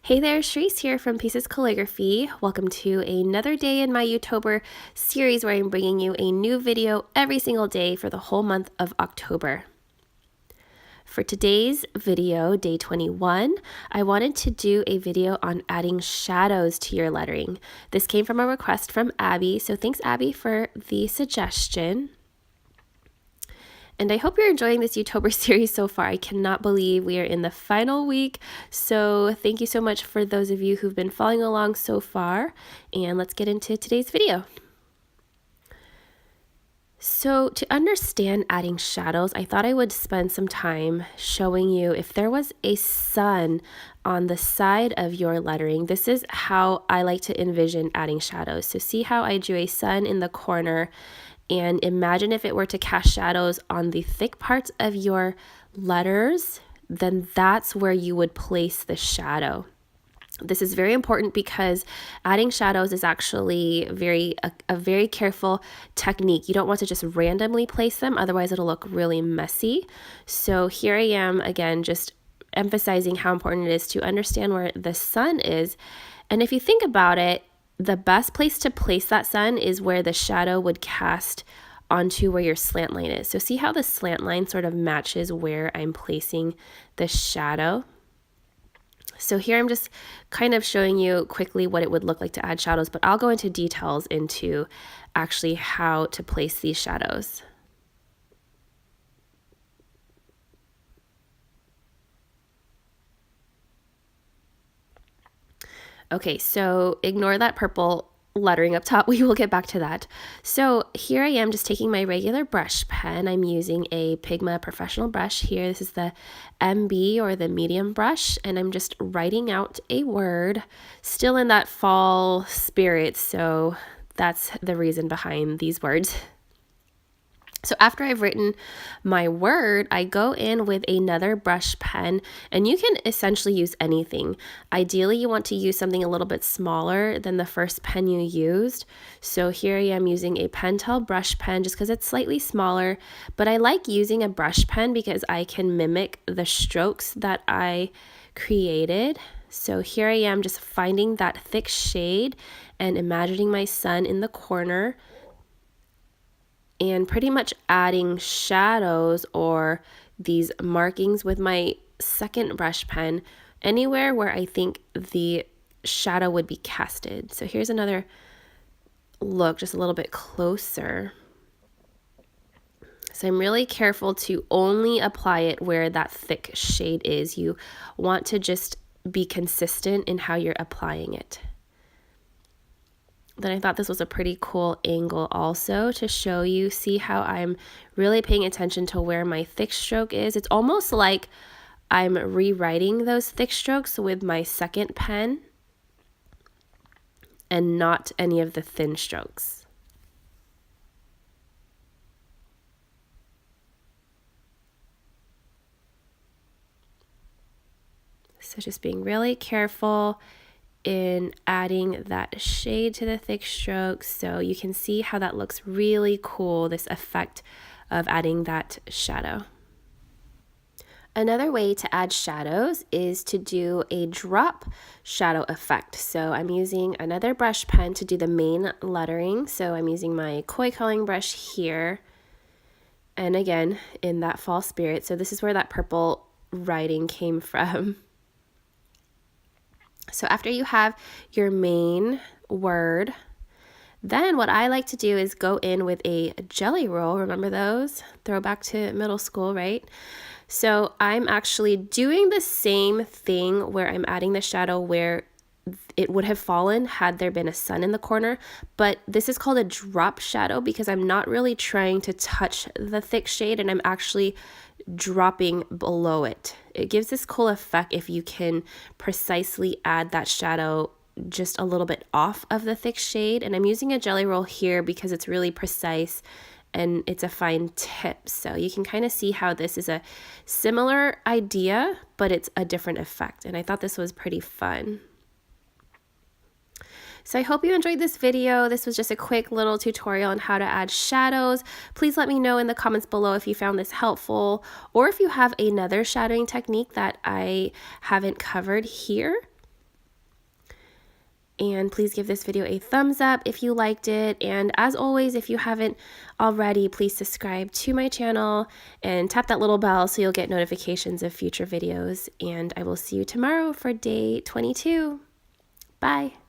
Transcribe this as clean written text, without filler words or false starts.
Hey there, Shrees here from Pieces Calligraphy. Welcome to another day in my YouTober series where I'm bringing you a new video every single day for the whole month of October. For today's video, day 21, I wanted to do a video on adding shadows to your lettering. This came from a request from Abby, so thanks Abby for the suggestion. And I hope you're enjoying this YouTober series so far. I cannot believe we are in the final week. So thank you so much for those of you who've been following along so far. And let's get into today's video. So to understand adding shadows, I thought I would spend some time showing you if there was a sun on the side of your lettering. This is how I like to envision adding shadows. So see how I drew a sun in the corner, and imagine if it were to cast shadows on the thick parts of your letters, then that's where you would place the shadow. This is very important because adding shadows is actually a very careful technique. You don't want to just randomly place them, otherwise it'll look really messy. So here I am again, just emphasizing how important it is to understand where the sun is. And if you think about it, the best place to place that sun is where the shadow would cast onto where your slant line is. So see how the slant line sort of matches where I'm placing the shadow. So here I'm just kind of showing you quickly what it would look like to add shadows, but I'll go into details into actually how to place these shadows. Okay, so ignore that purple lettering up top. We will get back to that. So here I am just taking my regular brush pen. I'm using a Pigma professional brush here. This is the MB or the medium brush, and I'm just writing out a word, still in that fall spirit. So that's the reason behind these words. So after I've written my word, I go in with another brush pen, and you can essentially use anything. Ideally, you want to use something a little bit smaller than the first pen you used. So here I am using a Pentel brush pen just because it's slightly smaller, but I like using a brush pen because I can mimic the strokes that I created. So here I am just finding that thick shade and imagining my sun in the corner, and pretty much adding shadows or these markings with my second brush pen anywhere where I think the shadow would be casted. So here's another look just a little bit closer. So I'm really careful to only apply it where that thick shade is. You want to just be consistent in how you're applying it. Then I thought this was a pretty cool angle also to show you. See how I'm really paying attention to where my thick stroke is. It's almost like I'm rewriting those thick strokes with my second pen and not any of the thin strokes. So just being really careful in adding that shade to the thick strokes, so you can see how that looks really cool, this effect of adding that shadow. Another way to add shadows is to do a drop shadow effect. So I'm using another brush pen to do the main lettering. So I'm using my koi coloring brush here, and again in that fall spirit. So this is where that purple writing came from. So after you have your main word, then what I like to do is go in with a jelly roll. Remember those? Throwback to middle school, right? So I'm actually doing the same thing where I'm adding the shadow where it would have fallen had there been a sun in the corner, but this is called a drop shadow because I'm not really trying to touch the thick shade, and I'm actually dropping below it. It gives this cool effect if you can precisely add that shadow just a little bit off of the thick shade. And I'm using a jelly roll here because it's really precise and it's a fine tip. So you can kind of see how this is a similar idea, but it's a different effect. And I thought this was pretty fun. So I hope you enjoyed this video. This was just a quick little tutorial on how to add shadows. Please let me know in the comments below if you found this helpful, or if you have another shadowing technique that I haven't covered here. And please give this video a thumbs up if you liked it. And as always, if you haven't already, please subscribe to my channel and tap that little bell so you'll get notifications of future videos. And I will see you tomorrow for day 22. Bye.